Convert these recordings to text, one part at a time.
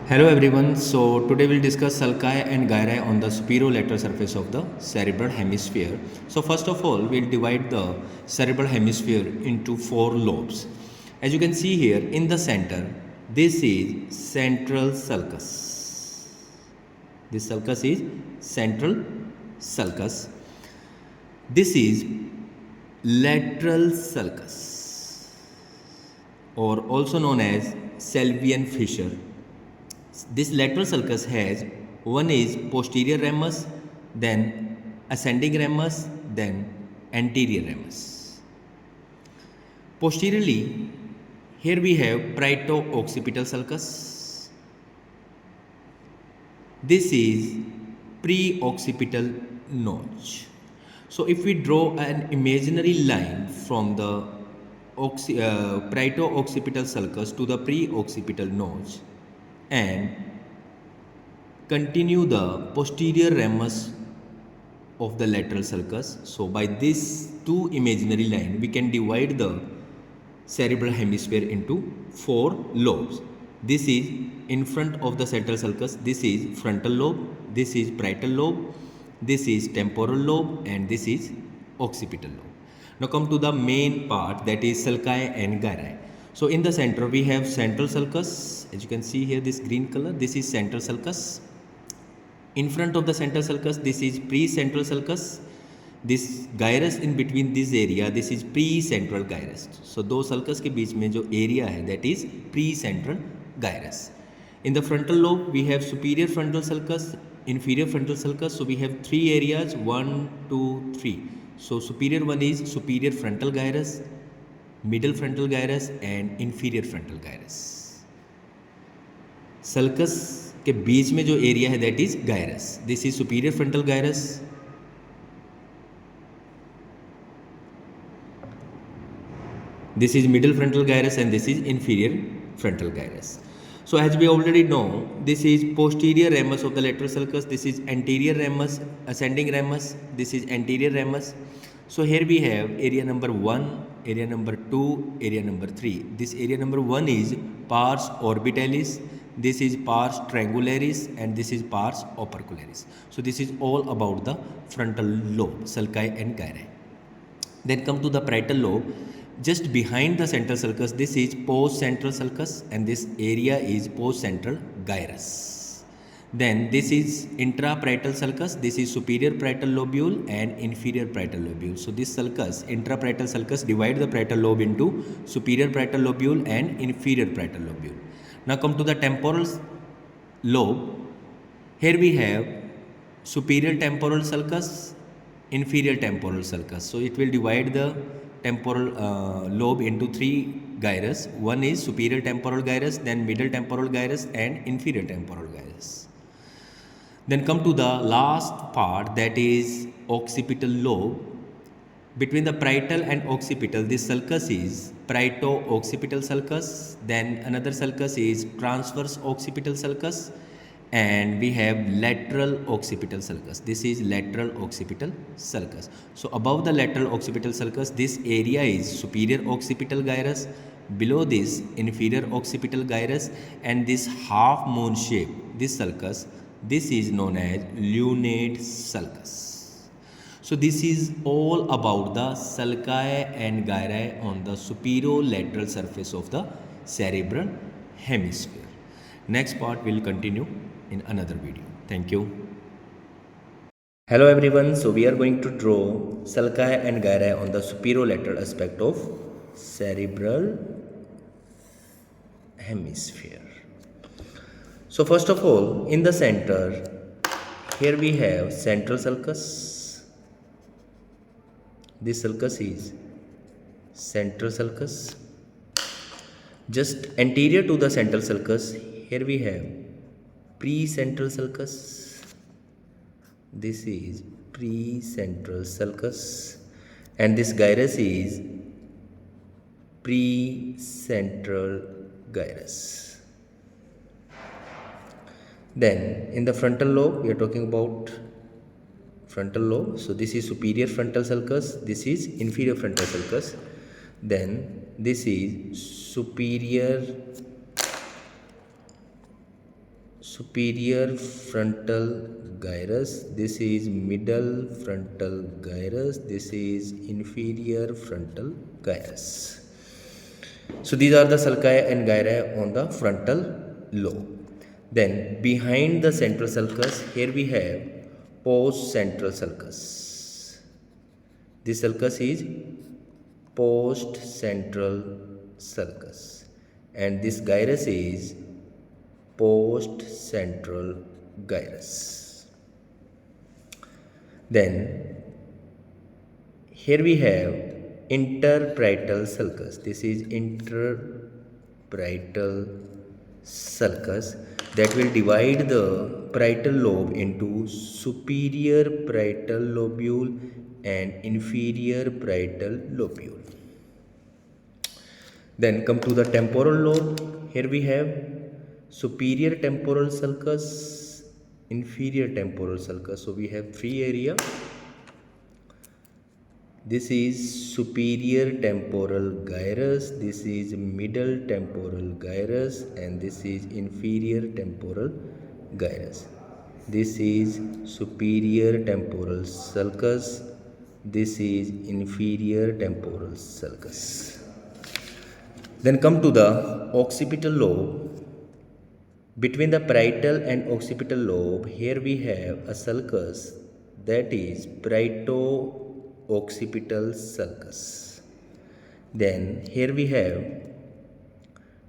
Hello everyone. So today we'll discuss sulci and gyri on the superolateral surface of the cerebral hemisphere. So first of all, we'll divide the cerebral hemisphere into four lobes. As you can see here in the center, this is central sulcus. This sulcus is central sulcus. This is lateral sulcus, or also known as Selvian fissure. This lateral sulcus has one is posterior ramus, then ascending ramus, then anterior ramus. Posteriorly, here we have Parieto-Occipital sulcus. This is pre-occipital notch. So if we draw an imaginary line from the Parieto-Occipital sulcus to the pre-occipital notch, and continue the posterior ramus of the lateral sulcus. So by this two imaginary line, we can divide the cerebral hemisphere into four lobes. This is in front of the central sulcus. This is frontal lobe, this is parietal lobe, this is temporal lobe, and this is occipital lobe. Now come to the main part, that is sulci and gyri. So in the center we have central sulcus. As you can see here, this green color, this is central sulcus. In front of the central sulcus, this is pre-central sulcus. This gyrus in between this area, this is pre-central gyrus. So दो sulcus के बीच में जो area है, that is pre-central gyrus. In the frontal lobe, we have superior frontal sulcus, inferior frontal sulcus. So we have three areas, 1, 2, 3. So superior one is superior frontal gyrus, middle frontal gyrus, and inferior frontal gyrus. sulcus के बीच में जो area है, that is gyrus. This is superior frontal gyrus. This is middle frontal gyrus, and this is inferior frontal gyrus. So as we already know, this is posterior ramus of the lateral sulcus, this is anterior ramus, ascending ramus, this is anterior ramus. So here we have area number 1, area number 2, area number 3. This area number 1 is pars orbitalis, this is pars triangularis, and this is pars opercularis. So this is all about the frontal lobe, sulci and gyri. Then come to the parietal lobe. Just behind the central sulcus, this is post-central sulcus, and this area is post-central gyrus. Then this is intraparietal sulcus, this is superior parietal lobule and inferior parietal lobule. So this sulcus, intraparietal sulcus, divide the parietal lobe into superior parietal lobule and inferior parietal lobule. Now come to the temporal lobe. Here we have superior temporal sulcus, inferior temporal sulcus. So it will divide the temporal lobe into three gyrus. One is superior temporal gyrus, then middle temporal gyrus, and inferior temporal gyrus. Then come to the last part, that is occipital lobe. Between the parietal and occipital, this sulcus is parieto-occipital sulcus. Then another sulcus is transverse occipital sulcus, and we have lateral occipital sulcus. This is lateral occipital sulcus. So above the lateral occipital sulcus, this area is superior occipital gyrus. Below this, inferior occipital gyrus, and this half moon shape, this sulcus, this is known as lunate sulcus. So this is all about the sulci and gyri on the superolateral surface of the cerebral hemisphere. Next part will continue in another video. Thank you. Hello everyone. So we are going to draw sulci and gyri on the superolateral aspect of cerebral hemisphere. So first of all, in the center, here we have central sulcus. This sulcus is central sulcus. Just anterior to the central sulcus, here we have pre-central sulcus. This is pre-central sulcus, and this gyrus is pre-central gyrus. Then in the frontal lobe, we are talking about frontal lobe. So this is superior frontal sulcus, this is inferior frontal sulcus. Then this is superior superior frontal gyrus, this is middle frontal gyrus, this is inferior frontal gyrus. So these are the sulci and gyri on the frontal lobe. Then behind the central sulcus, here we have post central sulcus. This sulcus is post central sulcus, and this gyrus is post central gyrus. Then here we have interparietal sulcus. This is interparietal sulcus that will divide the parietal lobe into superior parietal lobule and inferior parietal lobule. Then come to the temporal lobe. Here we have superior temporal sulcus, inferior temporal sulcus. So we have three area. This is superior temporal gyrus, this is middle temporal gyrus, and this is inferior temporal gyrus. This is superior temporal sulcus, this is inferior temporal sulcus. Then come to the occipital lobe. Between the parietal and occipital lobe, here we have a sulcus, that is parieto-occipital sulcus. Then here we have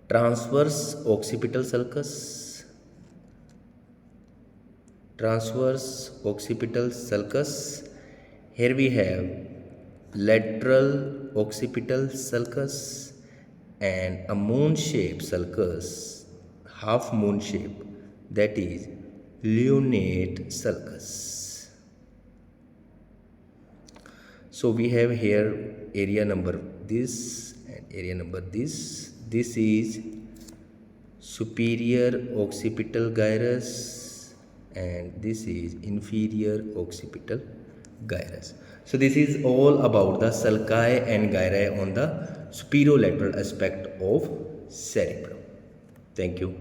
transverse occipital sulcus, transverse occipital sulcus. Here we have lateral occipital sulcus and a moon shaped sulcus, half moon shape, that is lunate sulcus. So we have here area number this and area number this. This is superior occipital gyrus and this is inferior occipital gyrus. So this is all about the sulci and gyri on the superolateral aspect of cerebrum. Thank you.